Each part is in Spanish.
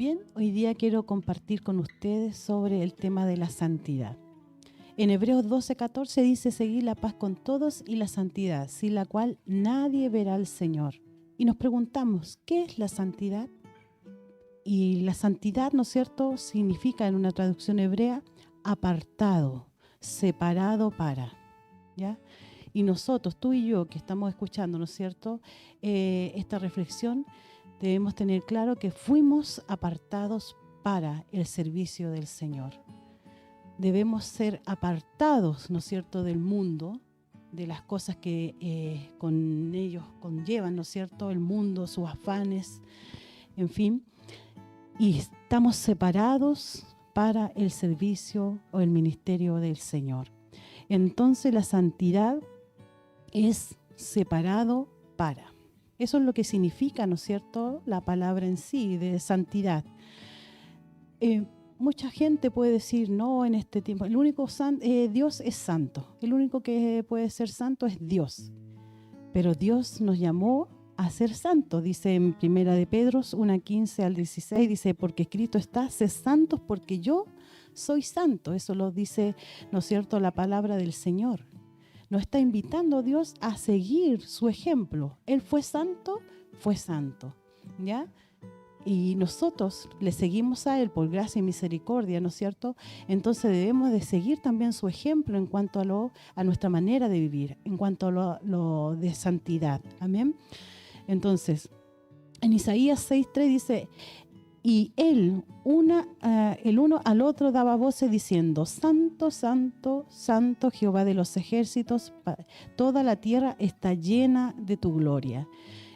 Bien, hoy día quiero compartir con ustedes sobre el tema de la santidad. En Hebreos 12:14 dice: seguir la paz con todos y la santidad, sin la cual nadie verá al Señor. Y nos preguntamos, ¿qué es la santidad? Y la santidad, ¿no es cierto?, significa en una traducción hebrea apartado, separado para, ¿ya? Y nosotros, tú y yo, que estamos escuchando, ¿no es cierto?, esta reflexión, debemos tener claro que fuimos apartados para el servicio del Señor. Debemos ser apartados, ¿no es cierto?, del mundo, de las cosas que con ellos conllevan, ¿no es cierto?, el mundo, sus afanes, en fin. Y estamos separados para el servicio o el ministerio del Señor. Entonces la santidad es separado para. Eso es lo que significa, ¿no es cierto?, la palabra en sí, de santidad. Mucha gente puede decir, no, en este tiempo, el único Dios es santo. El único que puede ser santo es Dios. Pero Dios nos llamó a ser santos, dice en Primera de Pedro 1:15 al 16, dice, porque escrito está, sed santos porque yo soy santo. Eso lo dice, ¿no es cierto?, la palabra del Señor. Nos está invitando Dios a seguir su ejemplo. Él fue santo, ¿ya? Y nosotros le seguimos a Él por gracia y misericordia, ¿no es cierto? Entonces debemos de seguir también su ejemplo en cuanto a nuestra manera de vivir, en cuanto a lo de santidad. Amén. Entonces, en Isaías 6:3 dice, y el uno al otro daba voces diciendo, Santo, Santo, Santo Jehová de los ejércitos, toda la tierra está llena de tu gloria.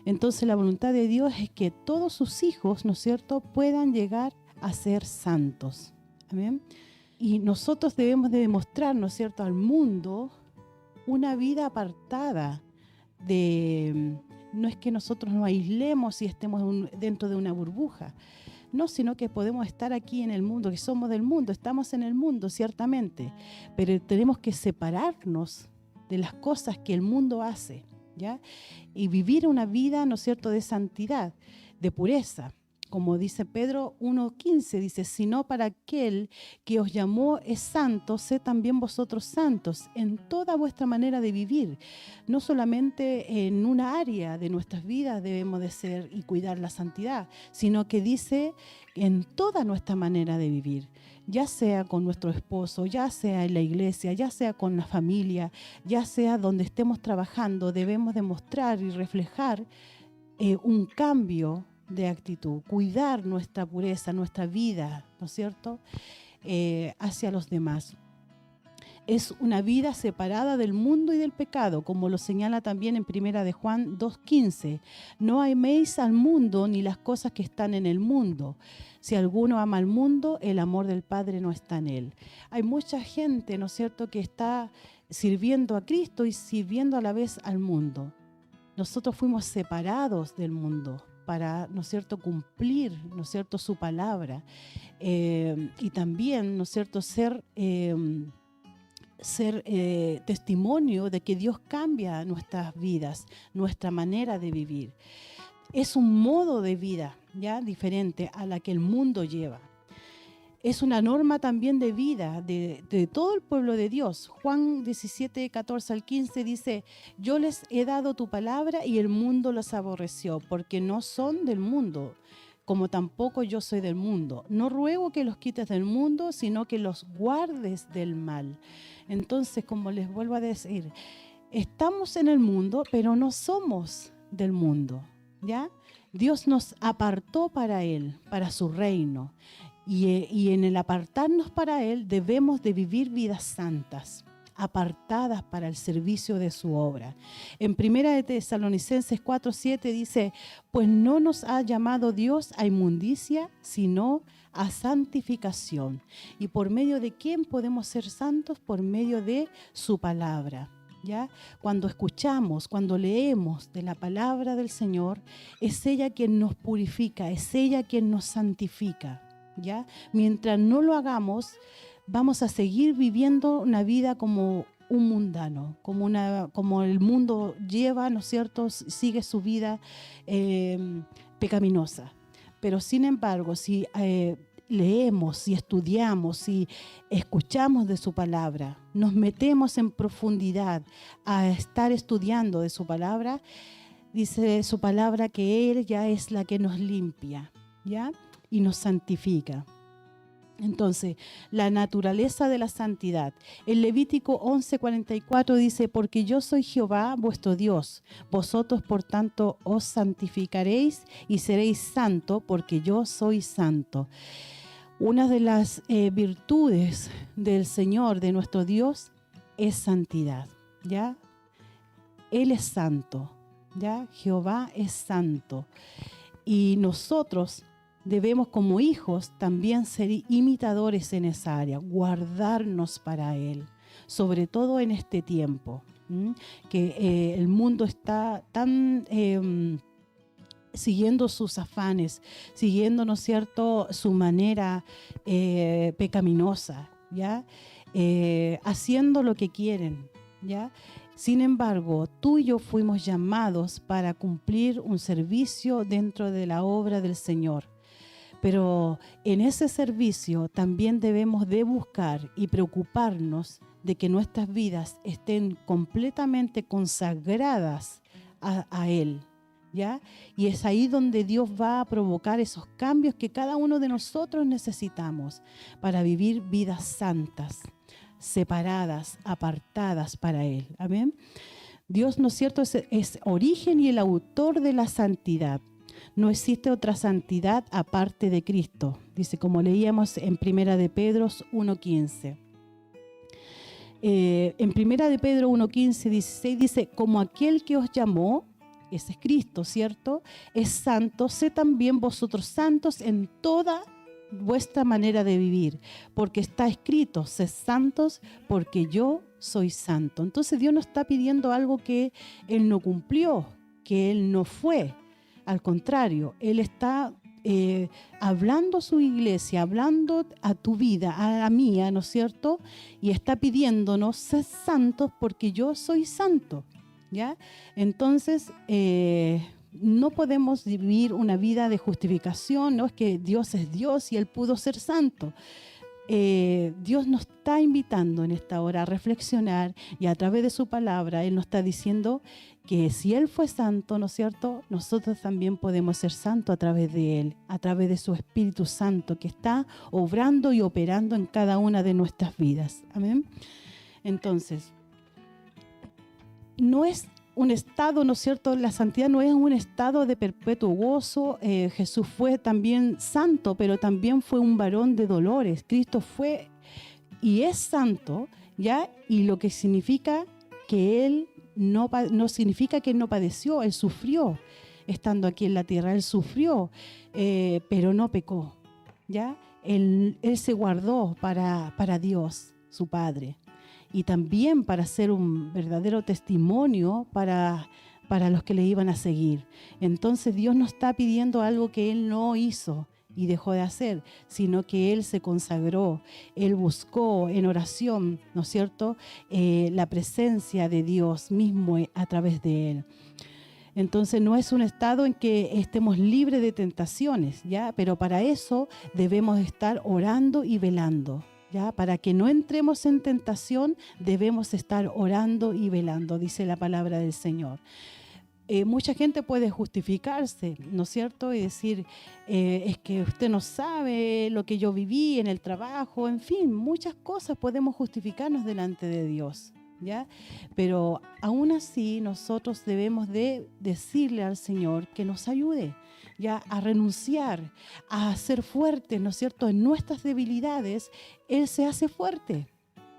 Entonces la voluntad de Dios es que todos sus hijos, ¿no es cierto?, puedan llegar a ser santos. Amén. Y nosotros debemos de demostrar, ¿no es cierto?, al mundo una vida apartada de... No es que nosotros nos aislemos y estemos dentro de una burbuja. No, sino que podemos estar aquí en el mundo, que somos del mundo, estamos en el mundo, ciertamente. Pero tenemos que separarnos de las cosas que el mundo hace, ¿ya? Y vivir una vida, ¿no es cierto?, de santidad, de pureza. Como dice Pedro 1:15, dice, sino para aquel que os llamó es santo, sed también vosotros santos en toda vuestra manera de vivir. No solamente en una área de nuestras vidas debemos de ser y cuidar la santidad, sino que dice en toda nuestra manera de vivir, ya sea con nuestro esposo, ya sea en la iglesia, ya sea con la familia, ya sea donde estemos trabajando, debemos demostrar y reflejar un cambio de actitud, cuidar nuestra pureza, nuestra vida, ¿no es cierto?, hacia los demás. Es una vida separada del mundo y del pecado, como lo señala también en Primera de Juan 2:15. No améis al mundo ni las cosas que están en el mundo. Si alguno ama al mundo, el amor del Padre no está en él. Hay mucha gente, ¿no es cierto?, que está sirviendo a Cristo y sirviendo a la vez al mundo. Nosotros fuimos separados del mundo para, ¿no es cierto?, cumplir, ¿no es cierto?, su palabra. Y también, ¿no es cierto?, ser testimonio de que Dios cambia nuestras vidas, nuestra manera de vivir. Es un modo de vida ya diferente a la que el mundo lleva. Es una norma también de vida de todo el pueblo de Dios. Juan 17:14 al 15 dice, yo les he dado tu palabra y el mundo los aborreció, porque no son del mundo, como tampoco yo soy del mundo. No ruego que los quites del mundo, sino que los guardes del mal. Entonces, como les vuelvo a decir, estamos en el mundo, pero no somos del mundo, ¿ya? Dios nos apartó para Él, para su reino. Y en el apartarnos para Él debemos de vivir vidas santas, apartadas para el servicio de su obra. En Primera de Tesalonicenses 4:7 dice, pues no nos ha llamado Dios a inmundicia, sino a santificación. ¿Y por medio de quién podemos ser santos? Por medio de su palabra. ¿Ya? Cuando escuchamos, cuando leemos de la palabra del Señor, es ella quien nos purifica, es ella quien nos santifica. ¿Ya? Mientras no lo hagamos, vamos a seguir viviendo una vida como un mundano, como el mundo lleva, ¿no es cierto?, sigue su vida pecaminosa. Pero sin embargo, si leemos, si estudiamos, si escuchamos de su palabra, nos metemos en profundidad a estar estudiando de su palabra, dice su palabra que Él ya es la que nos limpia, ¿ya? Y nos santifica. Entonces, la naturaleza de la santidad. El Levítico 11:44 dice, porque yo soy Jehová vuestro Dios, vosotros por tanto os santificaréis y seréis santo, porque yo soy santo. Una de las virtudes del Señor, de nuestro Dios, es santidad, ¿ya? Él es santo, ¿ya? Jehová es santo. Y nosotros debemos como hijos también ser imitadores en esa área, guardarnos para Él, sobre todo en este tiempo, que el mundo está tan siguiendo sus afanes, siguiendo, ¿no es cierto?, su manera pecaminosa, ¿ya? Haciendo lo que quieren, ¿ya? Sin embargo, tú y yo fuimos llamados para cumplir un servicio dentro de la obra del Señor. Pero en ese servicio también debemos de buscar y preocuparnos de que nuestras vidas estén completamente consagradas a Él, ¿ya? Y es ahí donde Dios va a provocar esos cambios que cada uno de nosotros necesitamos para vivir vidas santas, separadas, apartadas para Él. Amén. Dios, ¿no es cierto?, es origen y el autor de la santidad. No existe otra santidad aparte de Cristo. Dice, como leíamos en Primera de Pedro 1:15. En Primera de Pedro 1:15, 16 dice, como aquel que os llamó, ese es Cristo, ¿cierto?, es santo, sé también vosotros santos en toda vuestra manera de vivir, porque está escrito, sed santos porque yo soy santo. Entonces Dios no está pidiendo algo que Él no cumplió, que Él no fue. Al contrario, Él está hablando a su iglesia, hablando a tu vida, a la mía, ¿no es cierto? Y está pidiéndonos, sed santos porque yo soy santo, ¿ya? Entonces, no podemos vivir una vida de justificación, no es que Dios es Dios y Él pudo ser santo. Dios nos está invitando en esta hora a reflexionar y a través de su palabra Él nos está diciendo que si Él fue santo, ¿no es cierto?, nosotros también podemos ser santos a través de Él, a través de su Espíritu Santo que está obrando y operando en cada una de nuestras vidas. Amén. Entonces, no es un estado, ¿no es cierto?, la santidad no es un estado de perpetuo gozo. Jesús fue también santo, pero también fue un varón de dolores. Cristo fue y es santo, ¿ya? Y lo que significa que Él no significa que Él no padeció, Él sufrió estando aquí en la tierra, Él sufrió, pero no pecó, ¿ya? Él se guardó para Dios, su Padre. Y también para ser un verdadero testimonio para los que le iban a seguir. Entonces Dios no está pidiendo algo que Él no hizo y dejó de hacer, sino que Él se consagró, Él buscó en oración, ¿no es cierto?, la presencia de Dios mismo a través de Él. Entonces no es un estado en que estemos libres de tentaciones, ¿ya? Pero para eso debemos estar orando y velando. ¿Ya? Para que no entremos en tentación, debemos estar orando y velando, dice la palabra del Señor. Mucha gente puede justificarse, ¿no es cierto? Y decir, es que usted no sabe lo que yo viví en el trabajo, en fin, muchas cosas podemos justificarnos delante de Dios, ¿ya? Pero aún así nosotros debemos de decirle al Señor que nos ayude, ya, a renunciar, a ser fuertes, ¿no es cierto? En nuestras debilidades, Él se hace fuerte,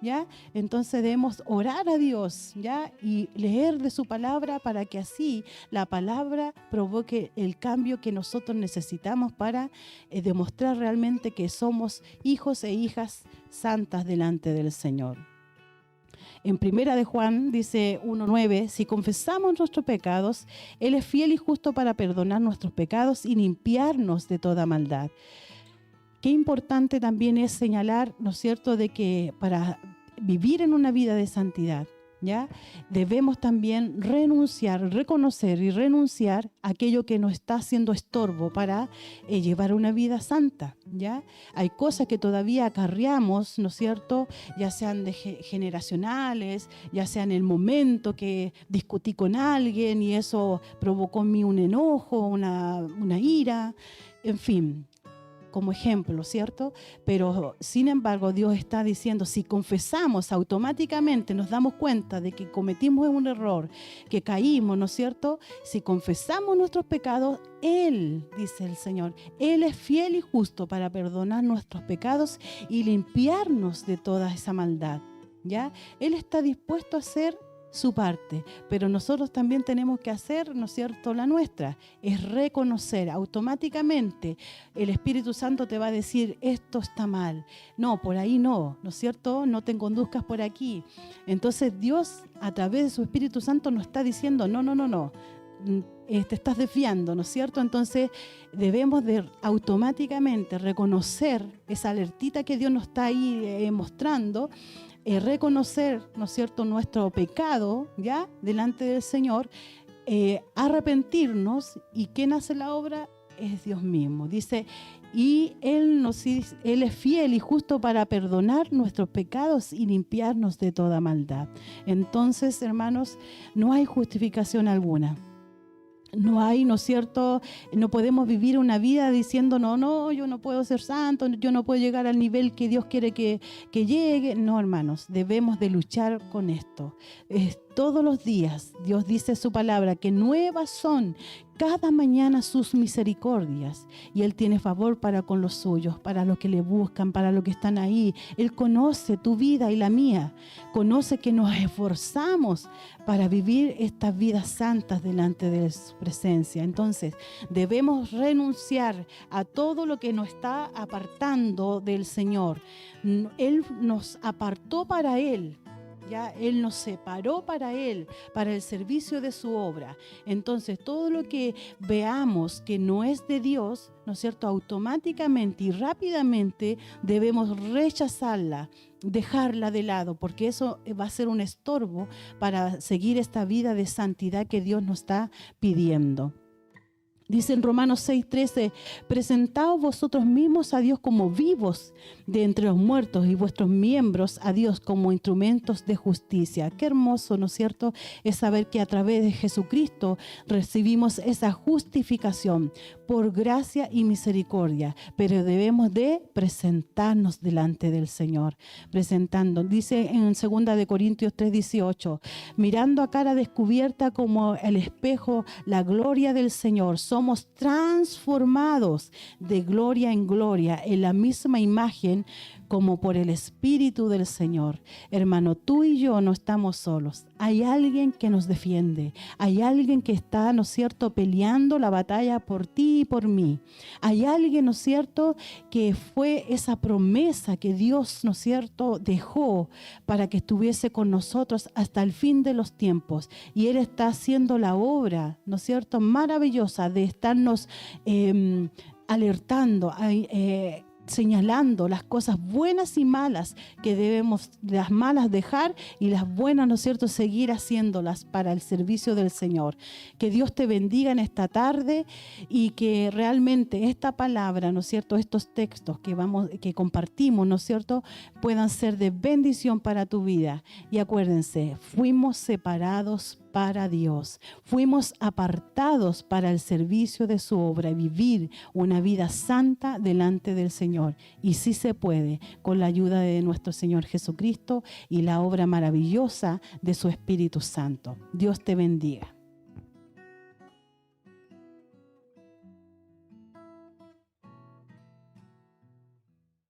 ¿ya? Entonces debemos orar a Dios, ¿ya? Y leer de su palabra para que así la palabra provoque el cambio que nosotros necesitamos para demostrar realmente que somos hijos e hijas santas delante del Señor. En Primera de Juan dice 1:9, si confesamos nuestros pecados, Él es fiel y justo para perdonar nuestros pecados y limpiarnos de toda maldad. Qué importante también es señalar, ¿no es cierto?, de que para vivir en una vida de santidad, ¿ya? Debemos también reconocer y renunciar a aquello que nos está haciendo estorbo para llevar una vida santa, ¿ya? Hay cosas que todavía acarreamos, ¿no es cierto? Ya sean generacionales, ya sea en el momento que discutí con alguien y eso provocó en mí un enojo, una ira, en fin, como ejemplo, ¿cierto? Pero sin embargo Dios está diciendo, si confesamos automáticamente, nos damos cuenta de que cometimos un error, que caímos, ¿no es cierto? Si confesamos nuestros pecados, Él, dice el Señor, Él es fiel y justo para perdonar nuestros pecados y limpiarnos de toda esa maldad, ¿ya? Él está dispuesto a hacer su parte, pero nosotros también tenemos que hacer, ¿no es cierto?, la nuestra, es reconocer automáticamente. El Espíritu Santo te va a decir, esto está mal, no, por ahí no, ¿no es cierto?, no te conduzcas por aquí. Entonces Dios a través de su Espíritu Santo nos está diciendo, no, te estás desviando, ¿no es cierto? Entonces debemos de automáticamente reconocer esa alertita que Dios nos está ahí mostrando, reconocer, ¿no es cierto?, nuestro pecado, ¿ya?, delante del Señor, arrepentirnos, y ¿quién hace la obra? Es Dios mismo. Dice, y Él es fiel y justo para perdonar nuestros pecados y limpiarnos de toda maldad. Entonces, hermanos, no hay justificación alguna. No hay, ¿no es cierto? No podemos vivir una vida diciendo, no, yo no puedo ser santo, yo no puedo llegar al nivel que Dios quiere que llegue. No, hermanos, debemos de luchar con esto. Todos los días, Dios dice en su palabra que nuevas son cada mañana sus misericordias, y Él tiene favor para con los suyos, para los que le buscan, para los que están ahí. Él conoce tu vida y la mía, conoce que nos esforzamos para vivir estas vidas santas delante de su presencia. Entonces debemos renunciar a todo lo que nos está apartando del Señor. Él nos apartó para Él. Ya Él nos separó para Él, para el servicio de su obra. Entonces, todo lo que veamos que no es de Dios, ¿no es cierto?, automáticamente y rápidamente debemos rechazarla, dejarla de lado, porque eso va a ser un estorbo para seguir esta vida de santidad que Dios nos está pidiendo. Dice en Romanos 6:13, presentaos vosotros mismos a Dios como vivos de entre los muertos, y vuestros miembros a Dios como instrumentos de justicia. Qué hermoso, ¿no es cierto?, es saber que a través de Jesucristo recibimos esa justificación por gracia y misericordia, pero debemos de presentarnos delante del Señor, dice en 2 de Corintios 3:18, mirando a cara descubierta como el espejo la gloria del Señor, somos transformados de gloria en gloria en la misma imagen como por el Espíritu del Señor. Hermano, tú y yo no estamos solos. Hay alguien que nos defiende. Hay alguien que está, ¿no es cierto?, peleando la batalla por ti y por mí. Hay alguien, ¿no es cierto?, que fue esa promesa que Dios, ¿no es cierto?, dejó para que estuviese con nosotros hasta el fin de los tiempos. Y Él está haciendo la obra, ¿no es cierto?, maravillosa de estarnos alertando, señalando las cosas buenas y malas que debemos, las malas dejar, y las buenas, ¿no es cierto?, seguir haciéndolas para el servicio del Señor. Que Dios te bendiga en esta tarde, y que realmente esta palabra, ¿no es cierto?, estos textos que compartimos, ¿no es cierto?, puedan ser de bendición para tu vida. Y acuérdense, fuimos separados para Dios, fuimos apartados para el servicio de su obra, vivir una vida santa delante del Señor. Y sí se puede, con la ayuda de nuestro Señor Jesucristo y la obra maravillosa de su Espíritu Santo. Dios te bendiga.